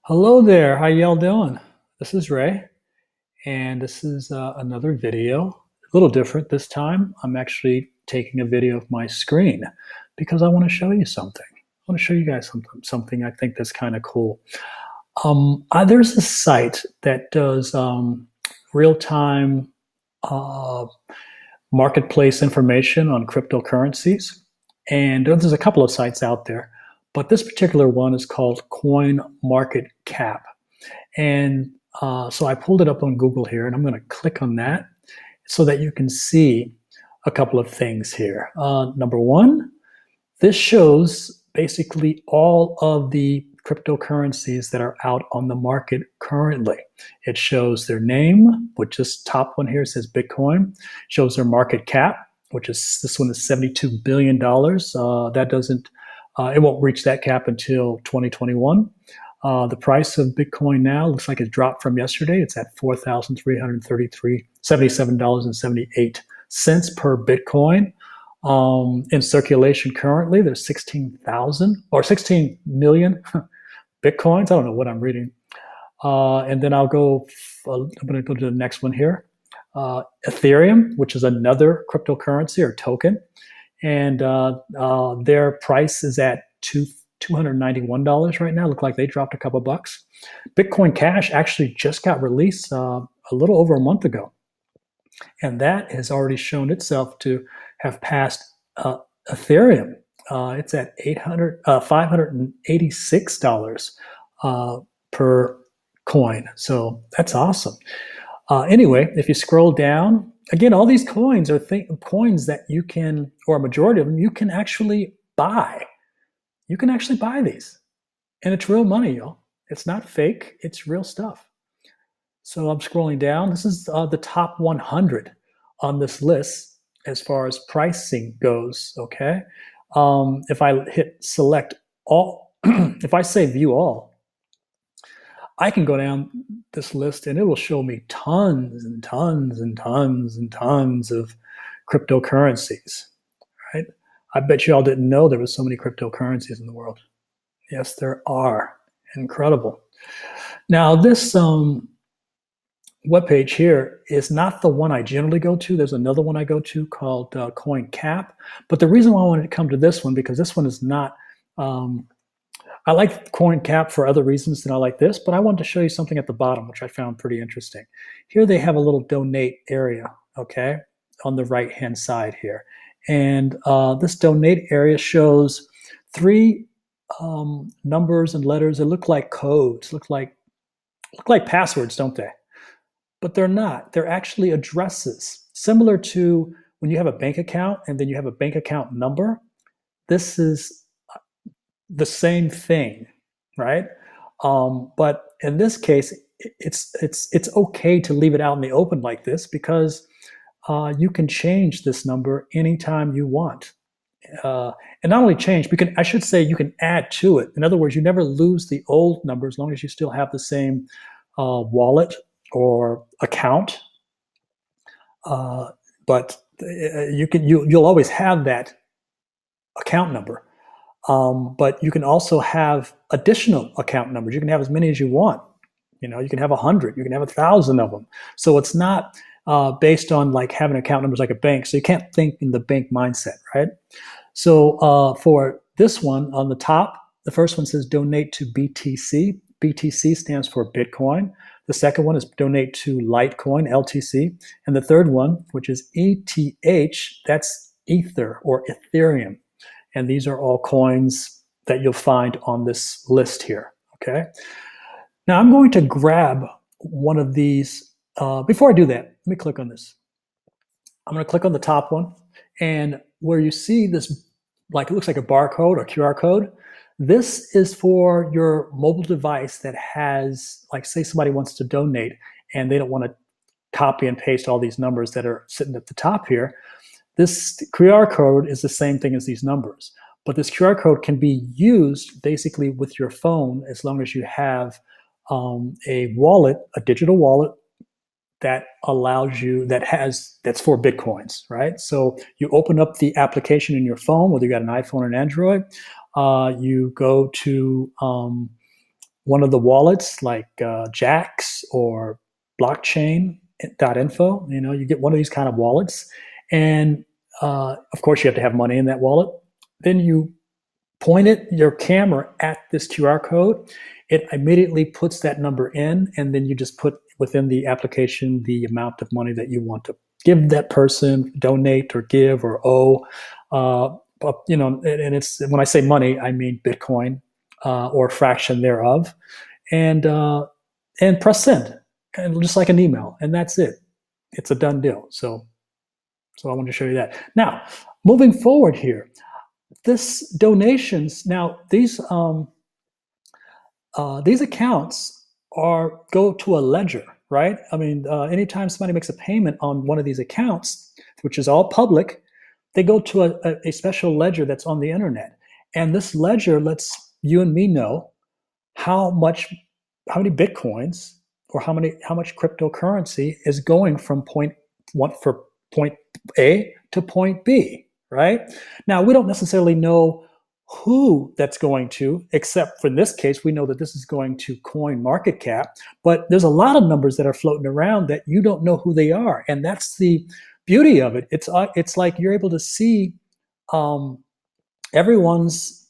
Hello there, how y'all doing? This is Ray, and this is another video. A little different this time. I'm actually taking a video of my screen because I want to show you something. I want to show you guys something I think that's kind of cool. There's a site that does real-time uh, marketplace information on cryptocurrencies. And there's a couple of sites out there, but this particular one is called Coin Market Cap. And so I pulled it up on Google here, and I'm going to click on that so that you can see a couple of things here. Number one, this shows basically all of the cryptocurrencies that are out on the market currently. It shows their name, which is top one here says Bitcoin, shows their market cap, which is this one is $72 billion. That doesn't, it won't reach that cap until 2021. The price of Bitcoin now looks like it dropped from yesterday. It's at $4,377.78 per Bitcoin. In circulation currently, there's 16,000 or 16 million Bitcoins. I don't know what I'm reading. And then I'm going to go to the next one here. Ethereum, which is another cryptocurrency or token. And their price is at $291 right now. Look like they dropped a couple bucks. Bitcoin Cash actually just got released a little over a month ago. And that has already shown itself to have passed Ethereum. It's at $586 per coin. So that's awesome. Anyway, if you scroll down, again, all these coins are coins that you can, or a majority of them, you can actually buy. You can actually buy these. And it's real money, y'all. It's not fake, it's real stuff. So I'm scrolling down. This is the top 100 on this list as far as pricing goes. Okay. If I hit select all, if I say view all, I can go down this list and it will show me tons and tons and tons and tons of cryptocurrencies. Right. I bet you all didn't know there was so many cryptocurrencies in the world. Yes, there are. Incredible. Now, this webpage here is not the one I generally go to. There's another one I go to called CoinCap. But the reason why I wanted to come to this one, because this one is not, I like CoinCap for other reasons than I like this, but I wanted to show you something at the bottom, which I found pretty interesting. Here they have a little donate area, okay, on the right-hand side here. And this donate area shows three numbers and letters that look like codes, look like passwords, don't they? But they're not. They're actually addresses, similar to when you have a bank account and then you have a bank account number. This is the same thing, right? But in this case, it's okay to leave it out in the open like this because you can change this number anytime you want. And not only change, I should say you can add to it. In other words, you never lose the old number as long as you still have the same wallet or account. But you'll always have that account number. But you can also have additional account numbers. You can have as many as you want. You know, you can have 100, you can have 1,000 of them. So it's not based on like having account numbers like a bank. So you can't think in the bank mindset, right? So for this one on the top, the first one says donate to BTC. BTC stands for Bitcoin. The second one is donate to Litecoin, LTC. And the third one, which is ETH, that's Ether or Ethereum. And these are all coins that you'll find on this list here, okay? Now I'm going to grab one of these. Before I do that, let me click on this. I'm going to click on the top one, and where you see this, like it looks like a barcode or QR code, this is for your mobile device that has, like say somebody wants to donate and they don't want to copy and paste all these numbers that are sitting at the top here. This QR code is the same thing as these numbers, but this QR code can be used basically with your phone as long as you have a wallet, a digital wallet that allows you, that's for Bitcoins, right? So you open up the application in your phone, whether you got an iPhone or an Android, you go to one of the wallets like Jax or blockchain.info. You get one of these kind of wallets, and of course you have to have money in that wallet. Then you point your camera at this QR code. It immediately puts that number in, and then you just put within the application the amount of money that you want to give that person, donate or give or owe. And it's, when I say money, I mean Bitcoin or a fraction thereof, and press send, and just like an email, and that's it. It's a done deal. So I wanted to show you that. Now, moving forward here, this donations. Now these accounts go to a ledger, right? I mean, anytime somebody makes a payment on one of these accounts, which is all public, they go to a special ledger that's on the internet, and this ledger lets you and me know how many bitcoins or how much cryptocurrency is going from point A to point B, right? Now, we don't necessarily know who that's going to, except for in this case, we know that this is going to CoinMarketCap, but there's a lot of numbers that are floating around that you don't know who they are, and that's the beauty of it. It's like you're able to see everyone's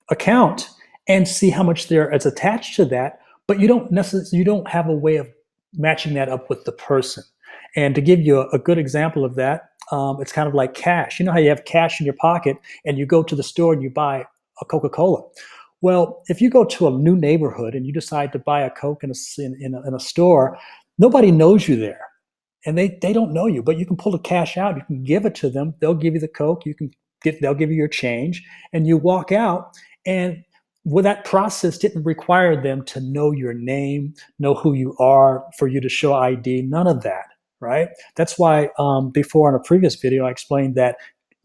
account and see how much is attached to that, but you don't have a way of matching that up with the person. And to give you a good example of that, it's kind of like cash. You know how you have cash in your pocket and you go to the store and you buy a Coca-Cola. Well, if you go to a new neighborhood and you decide to buy a Coke in a store, nobody knows you there. And they don't know you, but you can pull the cash out. You can give it to them. They'll give you the Coke. They'll give you your change, and you walk out. And that process didn't require them to know your name, know who you are, for you to show ID. None of that, right? That's why before on a previous video I explained that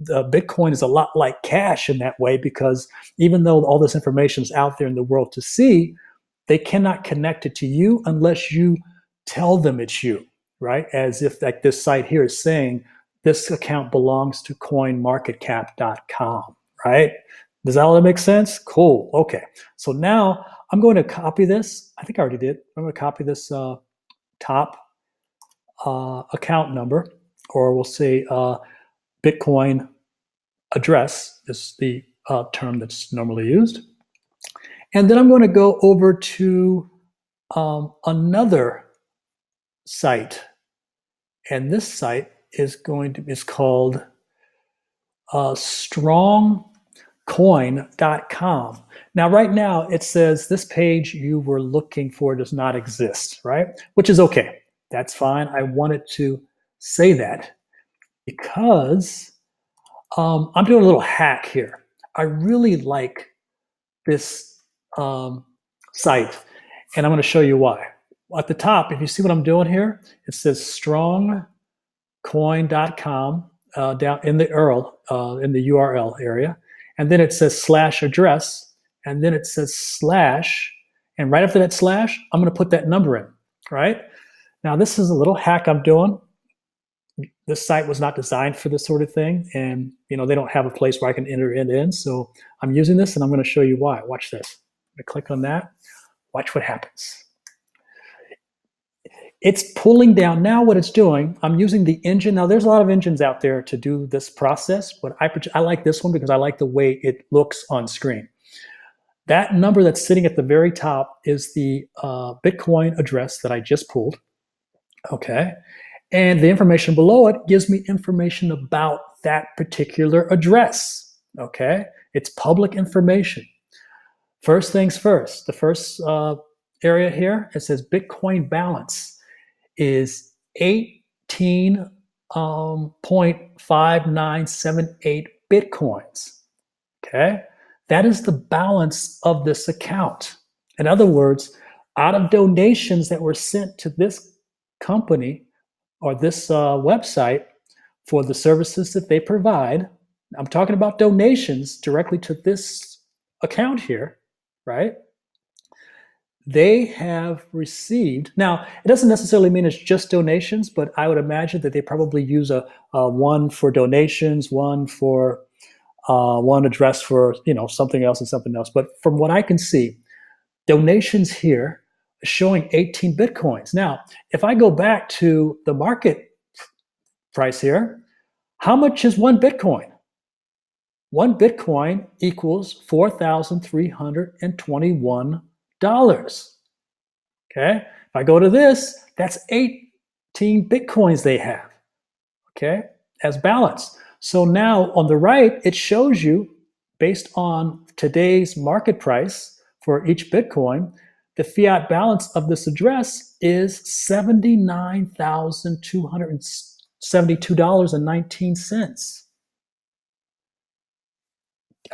Bitcoin is a lot like cash in that way, because even though all this information is out there in the world to see, they cannot connect it to you unless you tell them it's you. Right? As if like this site here is saying, this account belongs to coinmarketcap.com, right? Does that all make sense? Cool. Okay. So now I'm going to copy this. I think I already did. I'm going to copy this top account number, or we'll say Bitcoin address is the term that's normally used. And then I'm going to go over to another site. And this site is called strongcoin.com. Now, right now, it says this page you were looking for does not exist, right? Which is okay. That's fine. I wanted to say that because I'm doing a little hack here. I really like this site, and I'm going to show you why. At the top, if you see what I'm doing here, it says strongcoin.com down in the URL area, and then it says /address, and then it says /, and right after that /, I'm going to put that number in. Right now, this is a little hack I'm doing. This site was not designed for this sort of thing, and they don't have a place where I can enter it in. So I'm using this, and I'm going to show you why. Watch this. I'm going to click on that. Watch what happens. It's pulling down. Now what it's doing, I'm using the engine. Now there's a lot of engines out there to do this process, but I like this one because I like the way it looks on screen. That number that's sitting at the very top is the Bitcoin address that I just pulled. Okay. And the information below it gives me information about that particular address. Okay. It's public information. First things first, the first area here, it says Bitcoin balance is 18.5978 Bitcoins. Okay. That is the balance of this account. In other words, out of donations that were sent to this company or this website for the services that they provide, I'm talking about donations directly to this account here, right? They have received, now it doesn't necessarily mean it's just donations, but I would imagine that they probably use a one for donations, one for one address for something else and something else. But from what I can see, donations here showing 18 Bitcoins. Now, if I go back to the market price here, how much is one Bitcoin? One Bitcoin equals $4,321. Okay, if I go to this, that's 18 Bitcoins they have, okay, as balance. So now on the right, it shows you, based on today's market price for each Bitcoin, the fiat balance of this address is $79,272.19.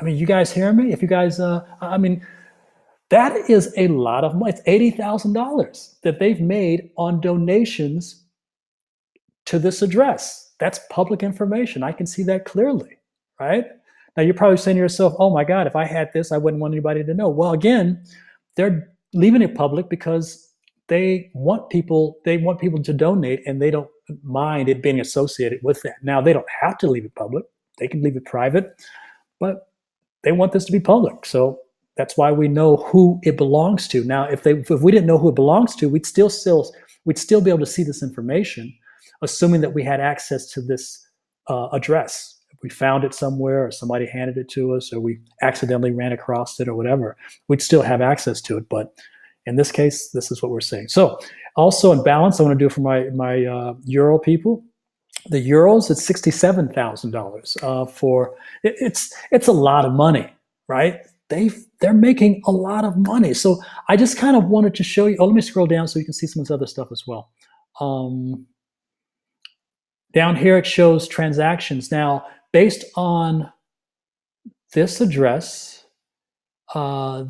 I mean, you guys hear me? If you guys, I mean, that is a lot of money. It's $80,000 that they've made on donations to this address. That's public information. I can see that clearly, right? Now, you're probably saying to yourself, oh my God, if I had this, I wouldn't want anybody to know. Well, again, they're leaving it public because they want people to donate, and they don't mind it being associated with that. Now, they don't have to leave it public. They can leave it private, but they want this to be public. So that's why we know who it belongs to. Now, if we didn't know who it belongs to, we'd still be able to see this information, assuming that we had access to this address. If we found it somewhere, or somebody handed it to us, or we accidentally ran across it, or whatever, we'd still have access to it. But in this case, this is what we're saying. So also in balance, I want to do for my Euro people. The euros, it's $67,000 for it's a lot of money, right? They're making a lot of money. So I just kind of wanted to show you. Oh, let me scroll down so you can see some of this other stuff as well. Down here it shows transactions. Now, based on this address,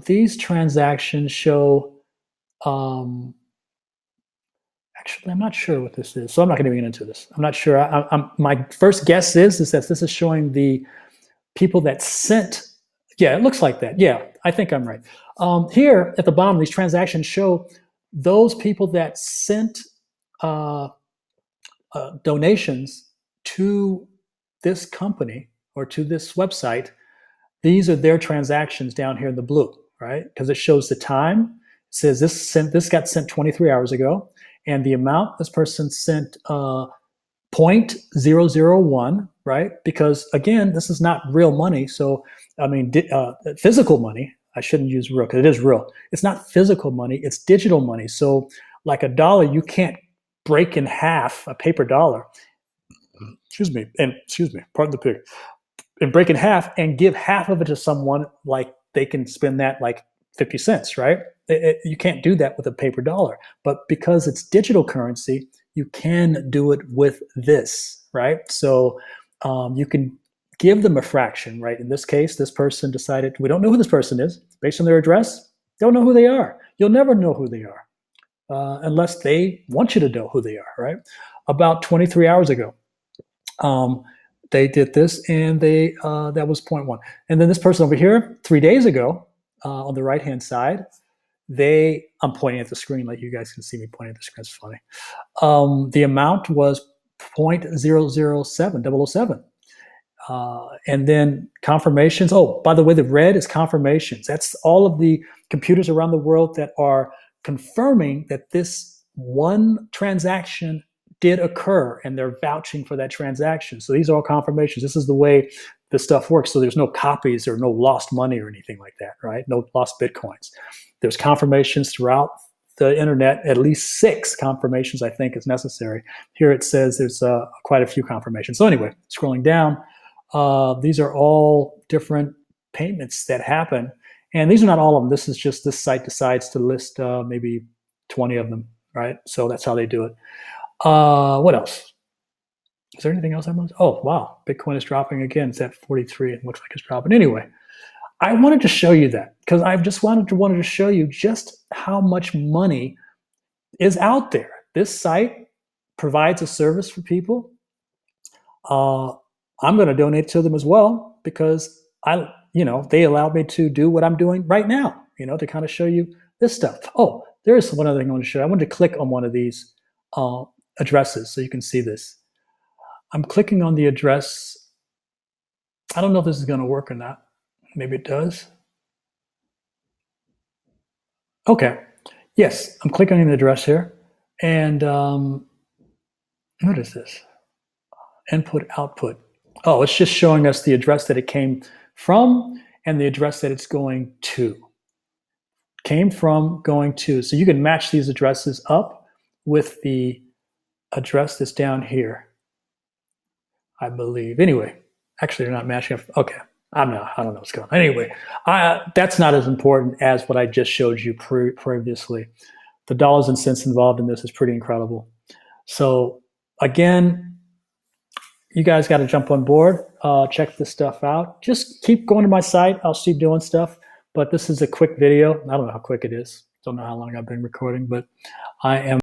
these transactions show. Actually, I'm not sure what this is, so I'm not going to get into this. I'm not sure. My first guess is that this is showing the people that sent. Yeah, it looks like that. Yeah, I think I'm right. Here at the bottom, these transactions show those people that sent donations to this company or to this website. These are their transactions down here in the blue, right? Because it shows the time. It says this got sent 23 hours ago. And the amount this person sent, 0.001, right? Because again, this is not real money. So, I mean, physical money, I shouldn't use real because it is real. It's not physical money, it's digital money. So like a dollar, you can't break in half a paper dollar. Pardon the pig. And break in half and give half of it to someone, like they can spend that like 50 cents, right? You can't do that with a paper dollar. But because it's digital currency, you can do it with this, right? So you can give them a fraction, right? In this case, this person decided, we don't know who this person is. Based on their address, don't know who they are. You'll never know who they are unless they want you to know who they are, right? About 23 hours ago, they did this, and that was 0.1. And then this person over here, 3 days ago, on the right-hand side, I'm pointing at the screen like you guys can see me pointing at the screen. It's funny. The amount was 0.007007. And then confirmations. Oh, by the way, the red is confirmations. That's all of the computers around the world that are confirming that this one transaction did occur, and they're vouching for that transaction. So these are all confirmations. This is the way this stuff works. So there's no copies or no lost money or anything like that, right? No lost Bitcoins. There's confirmations throughout the internet, at least 6 confirmations, I think, is necessary. Here it says there's quite a few confirmations. So anyway, scrolling down, these are all different payments that happen. And these are not all of them. This is just this site decides to list maybe 20 of them, right? So that's how they do it. What else? Is there anything else I must? Oh, wow. Bitcoin is dropping again. It's at 43. It looks like it's dropping. Anyway, I wanted to show you that because I've just wanted to show you just how much money is out there. This site provides a service for people. I'm going to donate to them as well because they allowed me to do what I'm doing right now, to kind of show you this stuff. Oh, there is one other thing I want to show you. I wanted to click on one of these addresses so you can see this. I'm clicking on the address I don't know if this is going to work or not. Maybe it does. Okay. Yes, I'm clicking on the address here. And what is this? Input, output. Oh, it's just showing us the address that it came from and the address that it's going to. Came from, going to. So you can match these addresses up with the address that's down here, I believe. Anyway, actually, they're not matching up. Okay. I don't know what's going on. Anyway, that's not as important as what I just showed you previously. The dollars and cents involved in this is pretty incredible. So again, you guys got to jump on board, check this stuff out. Just keep going to my site. I'll keep doing stuff. But this is a quick video. I don't know how quick it is. Don't know how long I've been recording, but I am